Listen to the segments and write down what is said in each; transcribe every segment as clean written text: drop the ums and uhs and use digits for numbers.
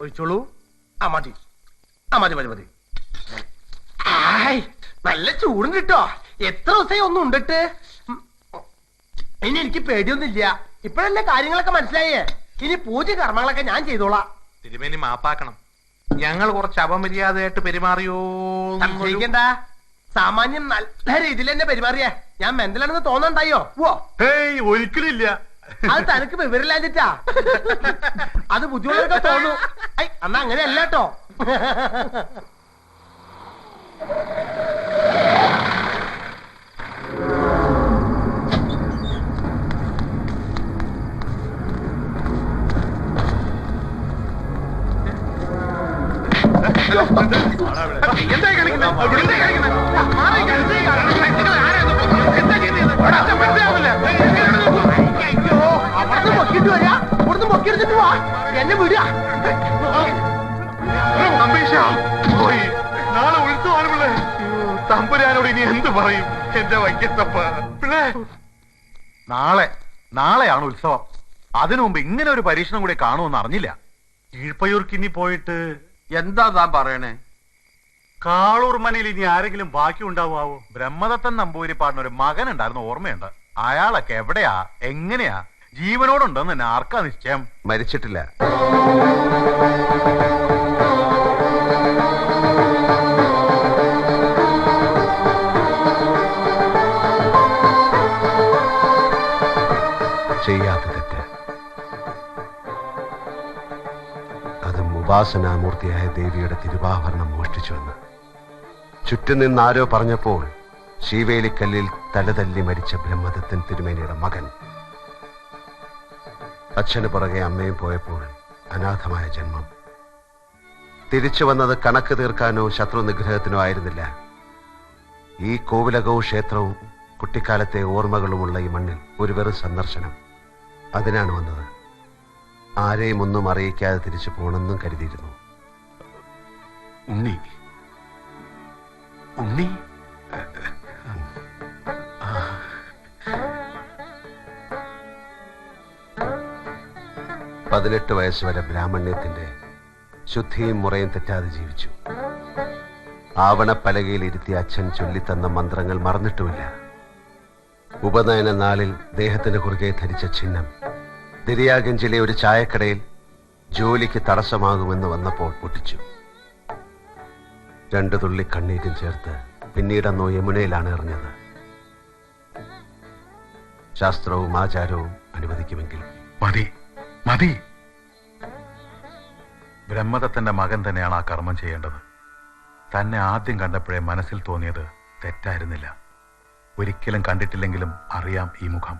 ഒഴിച്ചോളൂ. മതി മതി മതി മതി. നല്ല ചൂടും കിട്ടോ. എത്ര ദിവസമായി ഒന്നും ഉണ്ടിട്ട്. ഇനി എനിക്ക് പേടിയൊന്നുമില്ല. ഇപ്പഴല്ലേ കാര്യങ്ങളൊക്കെ മനസ്സിലായേ. ഇനി പൂജ കർമ്മങ്ങളൊക്കെ ഞാൻ ചെയ്തോളാം. തിരുമേനി മാപ്പാക്കണം. ഞങ്ങൾ കുറച്ച് അപമര്യാദയായിട്ട് പെരുമാറിയോ? സംശയിക്കണ്ട. സാമാന്യം നല്ല രീതിയിൽ തന്നെ പെരുമാറിയേ. ഞാൻ മെന്റലാണെന്ന് തോന്നണ്ടായോ? ഒരിക്കലും ഇല്ല. അത് തനിക്ക് വിവരമില്ലാഞ്ഞിട്ടാ. അത് ബുദ്ധിമുട്ടൊക്കെ തോന്നു. അന്നാ അങ്ങനെയല്ല കേട്ടോ. എന്താ കളിക്കുന്നത്? അവിടുന്ന് പൊക്കിട്ട് വരാ. ഇവിടുന്ന് പൊക്കിയെടുത്തിട്ട് പോവാ. എന്നെ വിടുക. പോയി. നാളെ ഉത്സവമാണ്. തമ്പുരാനോട് ഇനി എന്ത് പറയും? എന്റെ വൈക്കത്തപ്പ പിള്ളേ. നാളെയാണ് ഉത്സവം. അതിനു മുമ്പ് ഇങ്ങനെ ഒരു പരീക്ഷണം കൂടി കാണുമെന്ന് അറിഞ്ഞില്ല. കീഴ്പയ്യൂർക്ക് ഇനി പോയിട്ട് എന്താ താൻ പറയണേ? കാളൂർ മനയിൽ ഇനി ആരെങ്കിലും ബാക്കി ഉണ്ടാവുമോ? ബ്രഹ്മദത്തൻ നമ്പൂതിരിപ്പാടിന് ഒരു മകൻ ഉണ്ടായിരുന്നു, ഓർമ്മയുണ്ട്. അയാളൊക്കെ എവിടെയാ, എങ്ങനെയാ, ജീവനോടുണ്ടെന്ന് തന്നെ ആർക്കാ നിശ്ചയം? മരിച്ചിട്ടില്ല. ചെയ്യാത്ത തെറ്റ്. അതും ഉപാസനാമൂർത്തിയായ ദേവിയുടെ തിരുവാഭരണം മോഷ്ടിച്ചുവെന്ന് ചുറ്റും നിന്ന് ആരോ പറഞ്ഞപ്പോൾ ശീവേലിക്കല്ലിൽ തലതല്ലി മരിച്ച ബ്രഹ്മദത്തൻ തിരുമേനിയുടെ മകൻ. അച്ഛന് പുറകെ അമ്മയും പോയപ്പോൾ അനാഥമായ ജന്മം. തിരിച്ചു വന്നത് കണക്ക് തീർക്കാനോ ശത്രു നിഗ്രഹത്തിനോ ആയിരുന്നില്ല. ഈ കോവിലകവും ക്ഷേത്രവും കുട്ടിക്കാലത്തെ ഓർമ്മകളുമുള്ള ഈ മണ്ണിൽ ഒരു വെറു സന്ദർശനം. അതിനാണ് വന്നത്. ആരെയും ഒന്നും അറിയിക്കാതെ തിരിച്ചു പോകണമെന്നും കരുതിയിരുന്നു. ഉണ്ണി ഉണ്ണി 18 വയസ്സ് വരെ ബ്രാഹ്മണ്യത്തിന്റെ ശുദ്ധിയും മുറയും തെറ്റാതെ ജീവിച്ചു. ആവണപ്പലകയിൽ ഇരുത്തി അച്ഛൻ ചൊല്ലിത്തന്ന മന്ത്രങ്ങൾ മറന്നിട്ടുമില്ല. ഉപനയന നാളിൽ ദേഹത്തിന് കുറുകെ ധരിച്ച ചിഹ്നം ദിരിയാഗഞ്ചിലെ ഒരു ചായക്കടയിൽ ജോലിക്ക് തടസ്സമാകുമെന്ന് വന്നപ്പോൾ പൊട്ടിച്ചു. 2 തുള്ളി കണ്ണീരും ചേർത്ത് പിന്നീടന്നോ യമുനയിലാണ് എറിഞ്ഞത്. ശാസ്ത്രവും ആചാരവും അനുവദിക്കുമെങ്കിൽ മതി മതി. ബ്രഹ്മദത്തന്റെ മകൻ തന്നെയാണ് ആ കർമ്മം ചെയ്യേണ്ടത്. തന്നെ ആദ്യം കണ്ടപ്പോഴേ മനസ്സിൽ തോന്നിയത് തെറ്റായിരുന്നില്ല. ഒരിക്കലും കണ്ടിട്ടില്ലെങ്കിലും അറിയാം ഈ മുഖം.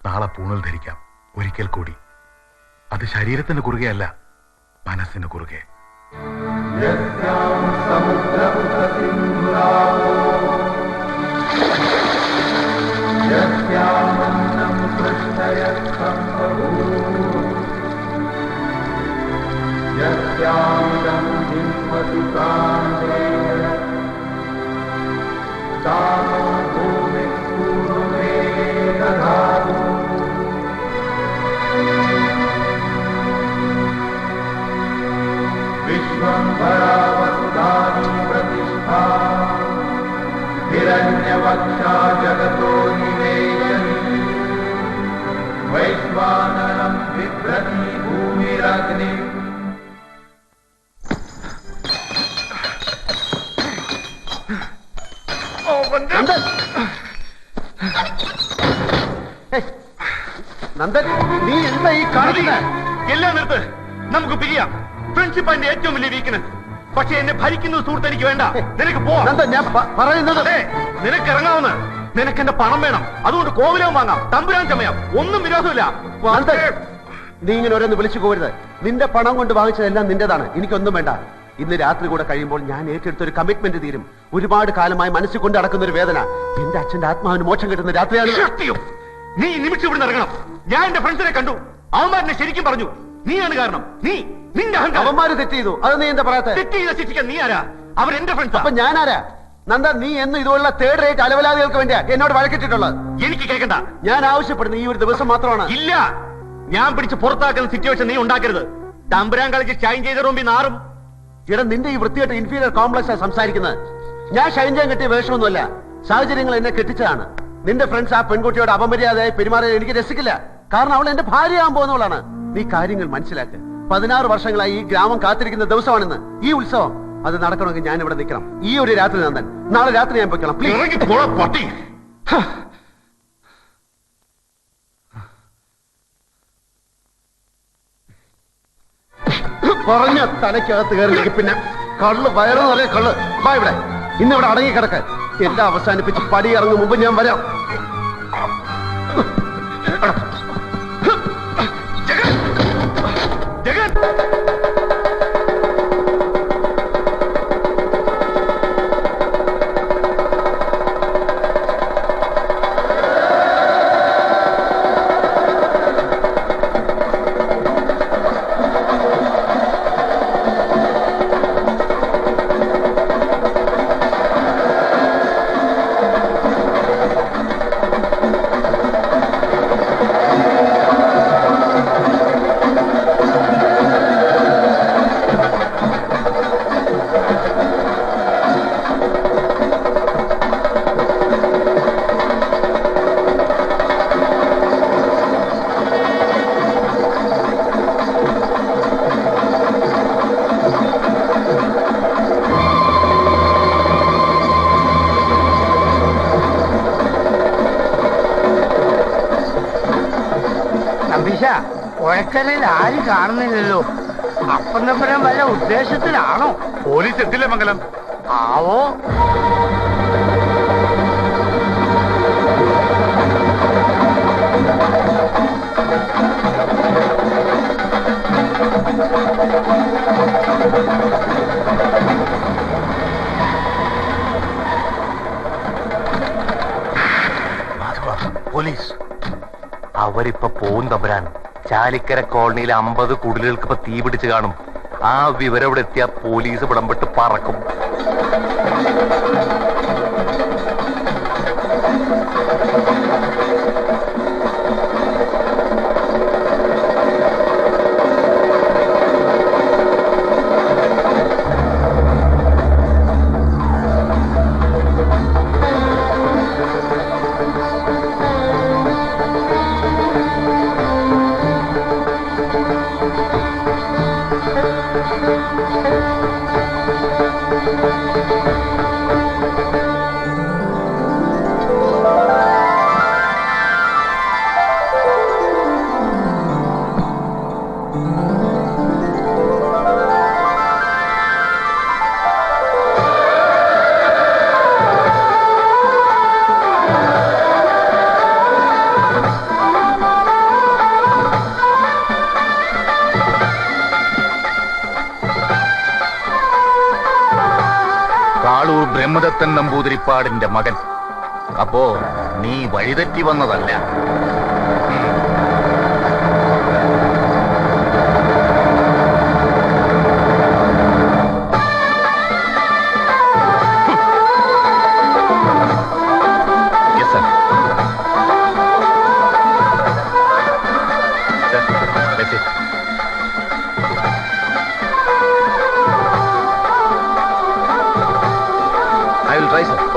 നാളെ പൂണൽ ധരിക്കാം ഒരിക്കൽ കൂടി. അത് ശരീരത്തിന് കുറുകെയല്ല, മനസ്സിന് കുറുകെ. हिरण्यवक्षा जगतो निवेशनी वैश्वानरं बिभ्रति भूमिरग्नि നന്ദൻ, നീ എന്താ ഈ കാണിക്കുന്നത്? എല്ലാം നിർത്ത്. നമുക്ക് പിരിയാം. ഫ്രണ്ട്ഷിപ്പ് എന്റെ ഏറ്റവും വലിയ വീക്ക്നെസ്. പക്ഷെ എന്നെ ഭരിക്കുന്ന സുഹൃത്ത് എനിക്ക് വേണ്ട. നിനക്ക് പോവാം. ഞാൻ പറയുന്നത് നിനക്ക് ഇറങ്ങാവുന്ന. നിനക്ക് എന്റെ പണം വേണം, അതുകൊണ്ട് കോവിലവും വാങ്ങാം, തമ്പുരാൻ ചമയാം, ഒന്നും വിരോധമില്ല. നീ ഇങ്ങനെ ഓരോന്ന് വിളിച്ചു പോകരുത്. നിന്റെ പണം കൊണ്ട് വാങ്ങിച്ചതെല്ലാം നിന്റേതാണ്, എനിക്കൊന്നും വേണ്ട. ഇന്ന് രാത്രി കൂടെ കഴിയുമ്പോൾ ഞാൻ ഏറ്റെടുത്തൊരു കമ്മിറ്റ്മെന്റ് തീരും. ഒരുപാട് കാലമായി മനസ്സിൽ കൊണ്ട് നടക്കുന്ന ഒരു വേദന. എന്റെ അച്ഛന്റെ ആത്മാവിന് മോക്ഷം കിട്ടുന്ന രാത്രിയാണ്. നീ നിമിഷം ഇവിടെ ഇറങ്ങണം. ഞാൻ എന്റെ ഫ്രണ്ട്സിനെ കണ്ടു. അവന്മാരെന്നെ ശരിക്കും പറഞ്ഞു. നീയാണ് കാരണം. നിന്റെ അവന്മാര് തെറ്റ് ചെയ്തു. അത് നീ എന്താ പറയാത്ത? തെറ്റ് ചെയ്ത ശിക്ഷിക്കാൻ നീ ആരാ? അവർ എന്റെ ഫ്രണ്ട്സ്. അപ്പൊ ഞാനാരാ? നന്ദ, നീ എന്ന് ഇതുപോലുള്ള 3rd റേറ്റ് അലവലാദികൾക്ക് വേണ്ടിയാ എന്നോട് വഴക്കിട്ടിട്ടുള്ളത്. എനിക്ക് കേൾക്കണ്ട. ഞാൻ ആവശ്യപ്പെടുന്ന ഈ ഒരു ദിവസം മാത്രമാണ്. ഇല്ല, ഞാൻ പിടിച്ച് പുറത്താക്കുന്ന സിറ്റുവേഷൻ നീ ഉണ്ടാക്കരുത്. തമ്പുരാൻ കളിച്ച് ഷൈൻ ചെയ്ത റൂമിൽ നാറും. ഇവിടെ നിന്റെ ഈ വൃത്തിയായിട്ട് ഇൻഫീരിയർ കോംപ്ലക്സ് സംസാരിക്കുന്നത്. ഞാൻ ഷൈൻ ചെയ്യാൻ കിട്ടിയ വേഷമൊന്നുമല്ല, സാഹചര്യങ്ങൾ എന്നെ കെട്ടിച്ചതാണ്. നിന്റെ ഫ്രണ്ട്സ് ആ പെൺകുട്ടിയോട് അപമര്യാദയായി പെരുമാറിയാൽ എനിക്ക് രസിക്കില്ല. കാരണം അവൾ എന്റെ ഭാര്യയാകാൻ പോകുന്നവളാണ്. നീ കാര്യങ്ങൾ മനസ്സിലാക്ക്. 16 വർഷങ്ങളായി ഈ ഗ്രാമം കാത്തിരിക്കുന്ന ദിവസമാണെന്ന്. ഈ ഉത്സവം അത് നടക്കണമെങ്കിൽ ഞാൻ ഇവിടെ നിൽക്കണം. ഈ ഒരു രാത്രി നന്ദൻ, നാളെ രാത്രി ഞാൻ പൊയ്ക്കണം. പറഞ്ഞ തലയ്ക്കകത്ത് കയറി പിന്നെ കള്ള് വയറു നിറയെ കള്ള്. വാ ഇവിടെ, ഇന്നിവിടെ അടങ്ങി കിടക്ക്. എല്ലാം അവസാനിപ്പിച്ച് പടി ഇറങ്ങും മുമ്പ് ഞാൻ വരാം. ഒഴക്കലയിൽ ആരും കാണുന്നില്ലല്ലോ. അപ്പം തമ്പുരാൻ വല്ല ഉദ്ദേശത്തിലാണോ? പോലീസ് എത്തില്ലേ മംഗലം? ആവോ. പോലീസ് അവരിപ്പൊ പോവും തമ്പുരാൻ. ചാലിക്കര കോളനിയിലെ 50 കുടിലുകൾക്ക് ഇപ്പൊ തീ പിടിച്ച് കാണും. ആ വിവരം ഇവിടെ എത്തിയ പോലീസ് വിടംപെട്ട് പറക്കും. കാളൂർ ബ്രഹ്മദത്തൻ നമ്പൂതിരിപ്പാടിന്റെ മകൻ. അപ്പോ നീ വഴിതെറ്റി വന്നതല്ല.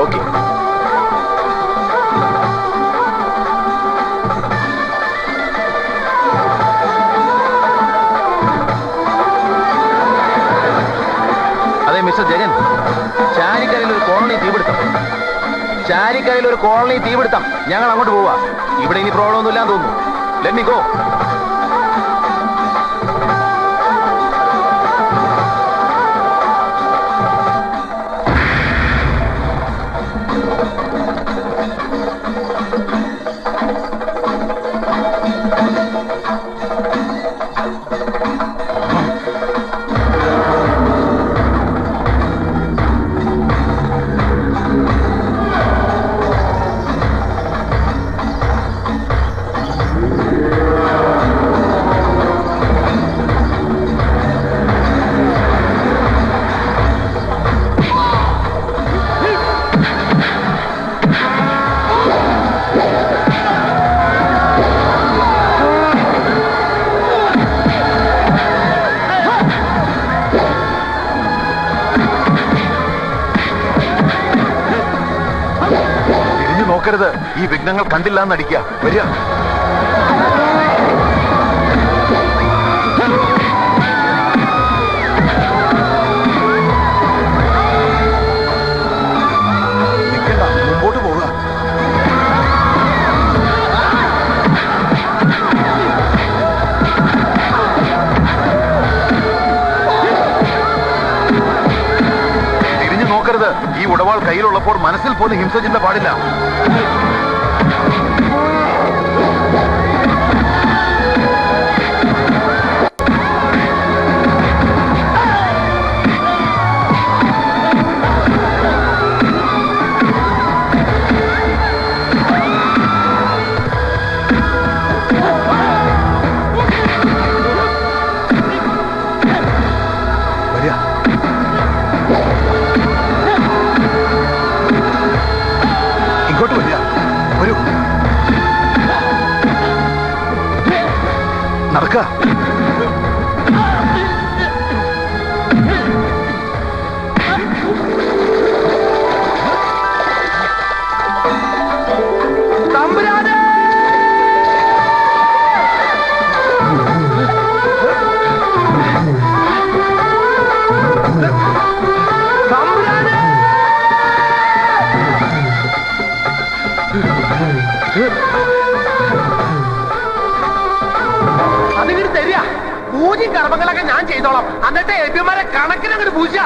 Okay. അതെ മിസ്റ്റർ ജഗൻ, ചാലിക്കരയിൽ ഒരു കോളനി തീപിടുത്തം. ഞങ്ങൾ അങ്ങോട്ട് പോവാ. ഇവിടെ ഇനി പ്രോബ്ലം ഒന്നും ഇല്ലാന്ന് തോന്നുന്നു. Let me go. നോക്കരുത്. ഈ വിഘ്നങ്ങൾ കണ്ടില്ല എന്നടിക്കുക. വരിക. നിൽക്കണ്ട, മുമ്പോട്ട് പോവുക. തിരിഞ്ഞു നോക്കരുത്. ഈ ഉടവാൾ കയ്യിലുള്ളപ്പോൾ മനസ്സിൽ പോലും ഹിംസചിന്ത പാടില്ല. ഇങ്ങോട്ട് വരിക. വരൂ. നടക്ക. അതിങ്ങോട്ട് തരിക. പൂജയും കർമ്മങ്ങളൊക്കെ ഞാൻ ചെയ്തോളാം. എന്നിട്ട് എബിമാരെ കണക്കിനങ്ങോട്ട് പൂജ.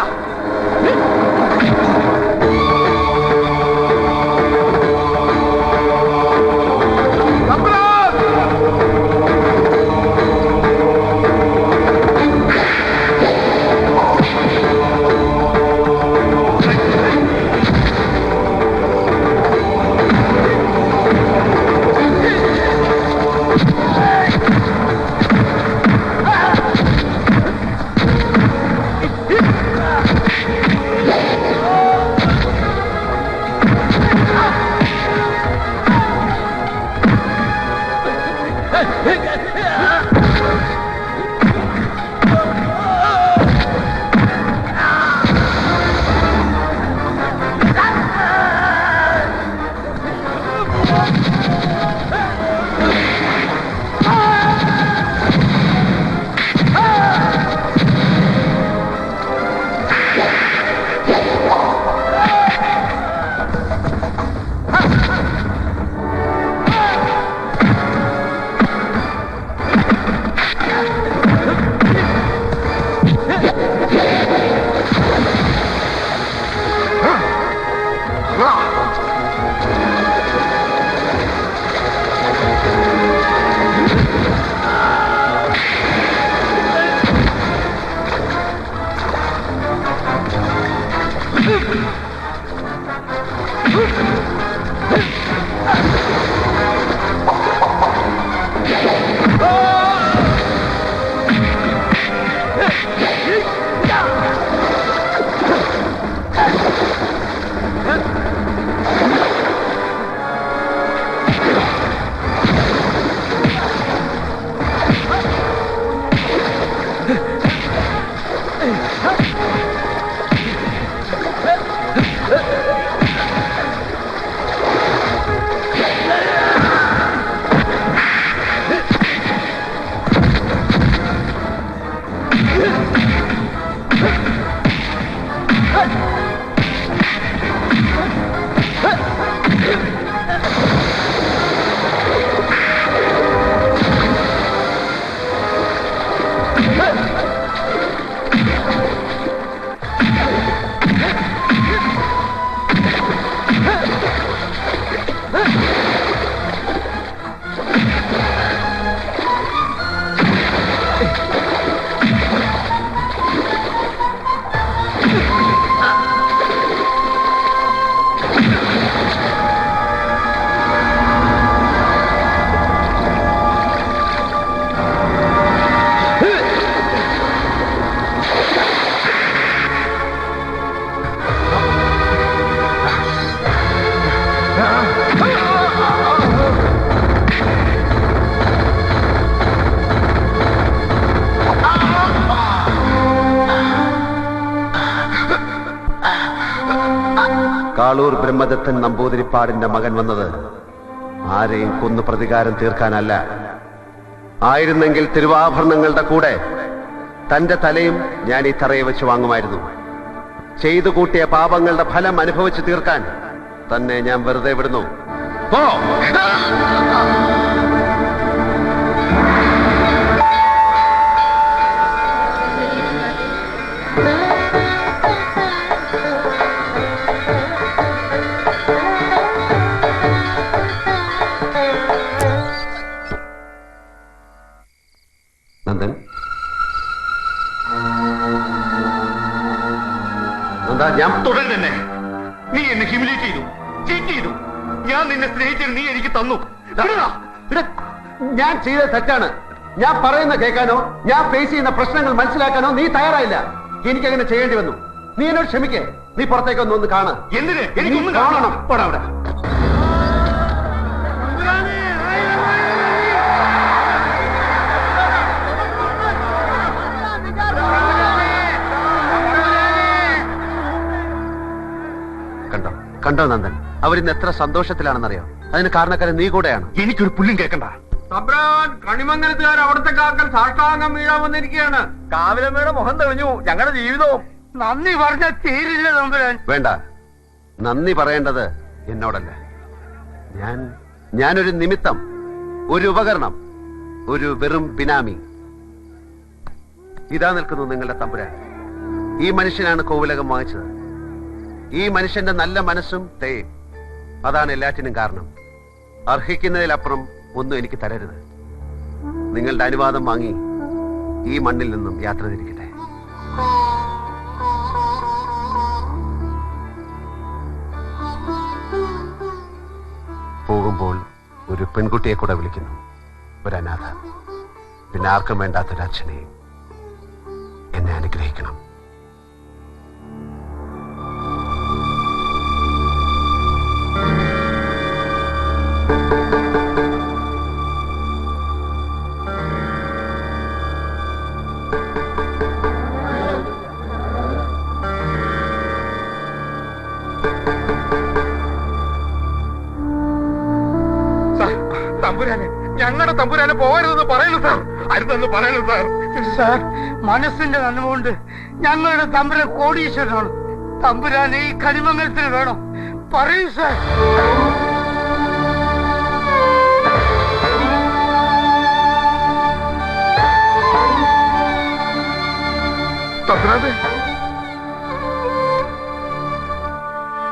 കാളൂർ ബ്രഹ്മദത്തൻ നമ്പൂതിരിപ്പാടിന്റെ മകൻ വന്നത് ആരെയും കൊന്നു പ്രതികാരം തീർക്കാനല്ല. ആയിരുന്നെങ്കിൽ തിരുവാഭരണങ്ങളുടെ കൂടെ തന്റെ തലയും ഞാൻ ഈ തറയെ വെച്ച് വാങ്ങുമായിരുന്നു. ചെയ്തു കൂട്ടിയ പാപങ്ങളുടെ ഫലം അനുഭവിച്ചു തീർക്കാൻ തന്നെ ഞാൻ വെറുതെ വിടുന്നു. പോ. നന്ദൻ, ഞാൻ തുടരുന്നെ. നീ എന്നെ ഹ്യൂമിലേറ്റ് ചെയ്തു, ചീറ്റ് ചെയ്തു. ഞാൻ നിന്നെ സ്നേഹിച്ചത് നീ എനിക്ക് തന്നു. ഞാൻ ചെയ്ത തെറ്റാണ്. ഞാൻ പറയുന്ന കേൾക്കാനോ ഞാൻ ഫേസ് ചെയ്യുന്ന പ്രശ്നങ്ങൾ മനസ്സിലാക്കാനോ നീ തയ്യാറായില്ല. എനിക്കങ്ങനെ ചെയ്യേണ്ടി വന്നു. നീ എന്നോട് ക്ഷമിക്കേ. നീ പുറത്തേക്കൊന്ന് കാണാ. എന്തിന്? എനിക്കൊന്നും കാണണം. പോടാ അവിടെ. കണ്ടോ കണ്ടോ നന്ദൻ, അവരിന്ന് എത്ര സന്തോഷത്തിലാണെന്നറിയോ? അതിന് കാരണക്കാരൻ നീ കൂടെയാണ്. എനിക്കൊരു പുല്ലും കേൾക്കണ്ട. കണിമംഗലത്തുകാർ അവിടുത്തെ കാക്കൽ സാഷ്ടാംഗം വീഴാൻ വന്നിരിക്കുകയാണ്. കാവിലമ്മയുടെ മുഖം തെളിഞ്ഞു. ഞങ്ങളുടെ ജീവിതവും. നന്ദി പറഞ്ഞ തീരില്ല തമ്പുരാൻ. വേണ്ട, നന്ദി പറയേണ്ടത് എന്നോടല്ല. ഞാനൊരു നിമിത്തം, ഒരു ഉപകരണം, ഒരു വെറും ബിനാമി. ഇതാ നിൽക്കുന്നു നിങ്ങളുടെ തമ്പുരാൻ. ഈ മനുഷ്യനാണ് കോവിലകം വാങ്ങിച്ചത്. ഈ മനുഷ്യന്റെ നല്ല മനസ്സും ദയയും അതാണ് എല്ലാറ്റിനും കാരണം. അർഹിക്കുന്നതിലപ്പുറം ഒന്നും എനിക്ക് തരരുത്. നിങ്ങളുടെ അനുവാദം വാങ്ങി ഈ മണ്ണിൽ നിന്നും യാത്ര തിരിക്കട്ടെ. പോകുമ്പോൾ ഒരു പെൺകുട്ടിയെ കൂടെ വിളിക്കുന്നു, ഒരു അനാഥ. പിന്നെ ആർക്കും വേണ്ടാത്തൊരു അച്ഛനെയും. എന്നെ അനുഗ്രഹിക്കണം. ഞങ്ങളുടെ തമ്പുരാനെ പോകരുതെന്ന് പറയുന്നു സാർ. അരുതെന്ന് പറയുന്നു സാർ. സാർ, മനസ്സിന്റെ നന്മകൊണ്ട് ഞങ്ങളുടെ തമ്പുരാൻ കോടീശ്വരനാണ്. തമ്പുരാനെ ഈ കണിമംഗലത്തിന് വേണം. പറയൂ സാർ. തമ്പുരാനെ,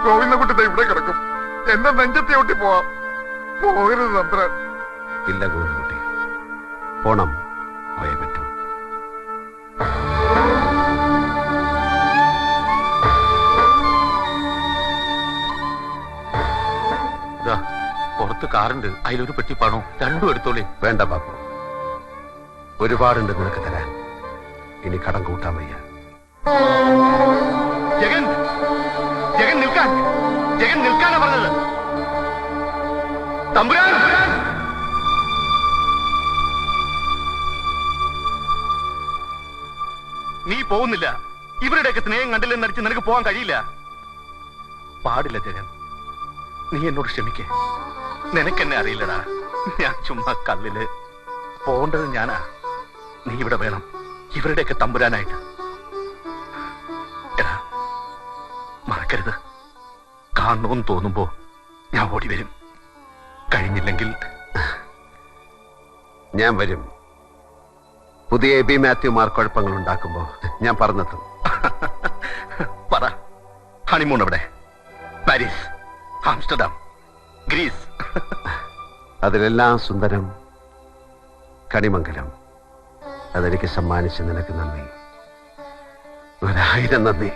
ഗോവിന്ദൻകുട്ടി ഇവിടെ കിടക്കും. എന്റെ നെഞ്ചത്തെ ഒട്ടി പോവാം. പോകരുത് തമ്പുരാൻ. ഇല്ല ഗോവിന്ദൻകുട്ടി, പോണം. പോയേ പറ്റൂ. പുറത്ത് കാറുണ്ട്, അതിലൊരു പെട്ടി പണോ രണ്ടും എടുത്തോളേ. വേണ്ട ബാപ്പു, ഒരുപാടുണ്ട് നിനക്ക് തരാൻ. ഇനി കടം കൂട്ടാൻ വയ്യ. ജഗൻ, ജഗൻ നിൽക്കാൻ, ജഗൻ നിൽക്കാനാ പറഞ്ഞത്. തമ്പുരാൻ, നീ പോകുന്നില്ല. ഇവരുടെയൊക്കെ സ്നേഹം കണ്ടില്ലെന്ന് നടിച്ച് നിനക്ക് പോകാൻ കഴിയില്ല. പാടില്ല ജഗൻ, നീ എന്നോട് ക്ഷമിക്കേ. നിനക്കെന്നെ അറിയില്ലടാ. ഞാൻ ചുമ്മാ കല്ലില്. പോകേണ്ടത് ഞാനാ. നീ ഇവിടെ വേണം, ഇവരുടെയൊക്കെ തമ്പുരാനായിട്ട്. എടാ, മറക്കരുത്. കാണണമെന്ന് തോന്നുമ്പോ ഞാൻ ഓടി വരും. കഴിഞ്ഞില്ലെങ്കിൽ ഞാൻ വരും. പുതിയ എബി മാത്യുമാർ കുഴപ്പങ്ങൾ ഉണ്ടാക്കുമ്പോ ഞാൻ പറഞ്ഞെത്തും. പറ, ഹണിമൂൺ എവിടെ? Paris, Amsterdam, Greece? അതിലെല്ലാം സുന്ദരം കണിമംഗലം. അതെനിക്ക് സമ്മാനിച്ച് നിനക്ക് നന്ദി. 1000 നന്ദി.